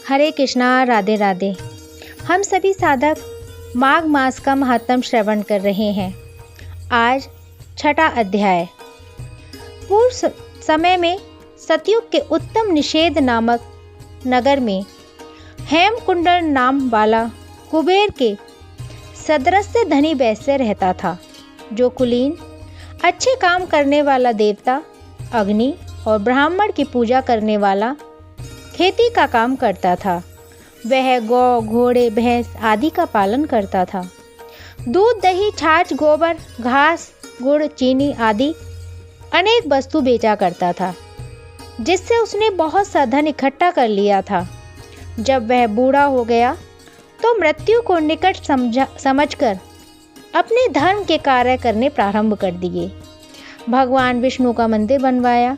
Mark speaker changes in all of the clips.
Speaker 1: हरे कृष्णा, राधे राधे। हम सभी साधक माघ मास का महात्म श्रवण कर रहे हैं। आज छठा अध्याय। पूर्व समय में सतयुग के उत्तम निषेध नामक नगर में हेमकुंडल नाम वाला कुबेर के सदृश धनी वैश्य रहता था, जो कुलीन, अच्छे काम करने वाला देवता अग्नि और ब्राह्मण की पूजा करने वाला खेती का काम करता था। वह गौ, घोड़े, भैंस आदि का पालन करता था। दूध, दही, छाछ, गोबर, घास, गुड़, चीनी आदि अनेक वस्तु बेचा करता था, जिससे उसने बहुत सा धन इकट्ठा कर लिया था। जब वह बूढ़ा हो गया तो मृत्यु को निकट समझकर अपने धर्म के कार्य करने प्रारंभ कर दिए। भगवान विष्णु का मंदिर बनवाया।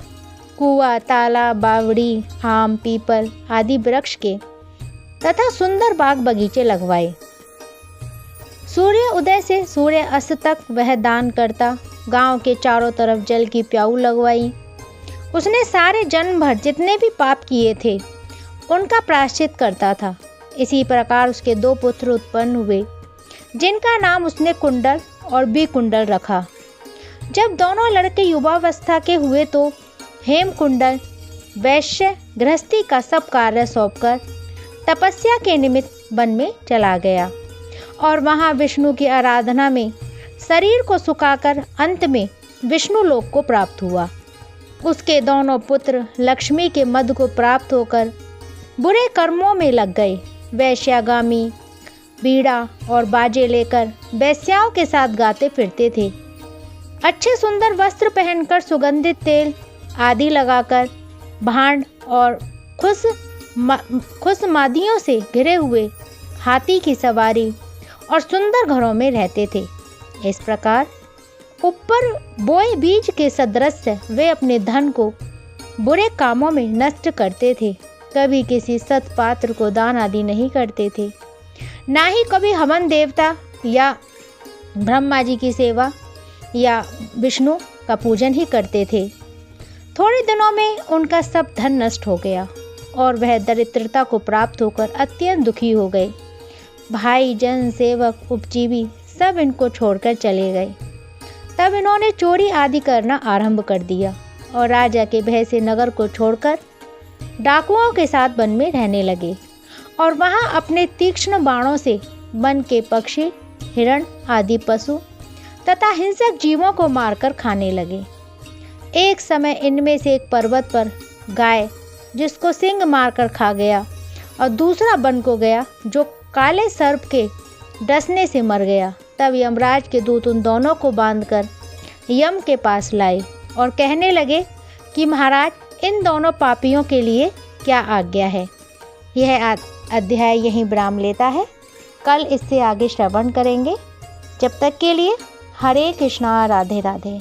Speaker 1: कुआं, तालाब, बावड़ी, आम, पीपल आदि वृक्ष के तथा सुंदर बाग बगीचे लगवाए। सूर्य उदय से सूर्य अस्त तक वह दान करता। गांव के चारों तरफ जल की प्याऊ लगवाई। उसने सारे जन्म भर जितने भी पाप किए थे उनका प्रायश्चित करता था। इसी प्रकार उसके 2 पुत्र उत्पन्न हुए, जिनका नाम उसने कुंडल और विकुंडल रखा। जब दोनों लड़के युवावस्था के हुए तो हेमकुंडल वैश्य गृहस्थी का सब कार्य सौंपकर तपस्या के निमित्त वन में चला गया और वहां विष्णु की आराधना में शरीर को सुखाकर अंत में विष्णु लोक को प्राप्त हुआ। उसके दोनों पुत्र लक्ष्मी के मद को प्राप्त होकर बुरे कर्मों में लग गए। वैश्यागामी बीड़ा और बाजे लेकर वैश्याओं के साथ गाते फिरते थे। अच्छे सुंदर वस्त्र पहनकर, सुगंधित तेल आदि लगाकर, भांड और खुशमादियों से घिरे हुए हाथी की सवारी और सुंदर घरों में रहते थे। इस प्रकार ऊपर बोए बीज के सदृश वे अपने धन को बुरे कामों में नष्ट करते थे। कभी किसी सत्पात्र को दान आदि नहीं करते थे, ना ही कभी हवन देवता या ब्रह्मा जी की सेवा या विष्णु का पूजन ही करते थे। थोड़े दिनों में उनका सब धन नष्ट हो गया और वह दरिद्रता को प्राप्त होकर अत्यंत दुखी हो गए। भाई, जन, सेवक, उपजीवी सब इनको छोड़कर चले गए। तब इन्होंने चोरी आदि करना आरंभ कर दिया और राजा के भय से नगर को छोड़कर डाकुओं के साथ वन में रहने लगे और वहां अपने तीक्ष्ण बाणों से वन के पक्षी, हिरण आदि पशु तथा हिंसक जीवों को मारकर खाने लगे। एक समय इनमें से एक पर्वत पर गाय, जिसको सिंह मारकर खा गया, और दूसरा वन को गया जो काले सर्प के डसने से मर गया। तब यमराज के दूत उन दोनों को बांधकर यम के पास लाए और कहने लगे कि महाराज, इन दोनों पापियों के लिए क्या आज्ञा है। यह अध्याय यहीं विराम लेता है। कल इससे आगे श्रवण करेंगे। जब तक के लिए हरे कृष्णा, राधे राधे।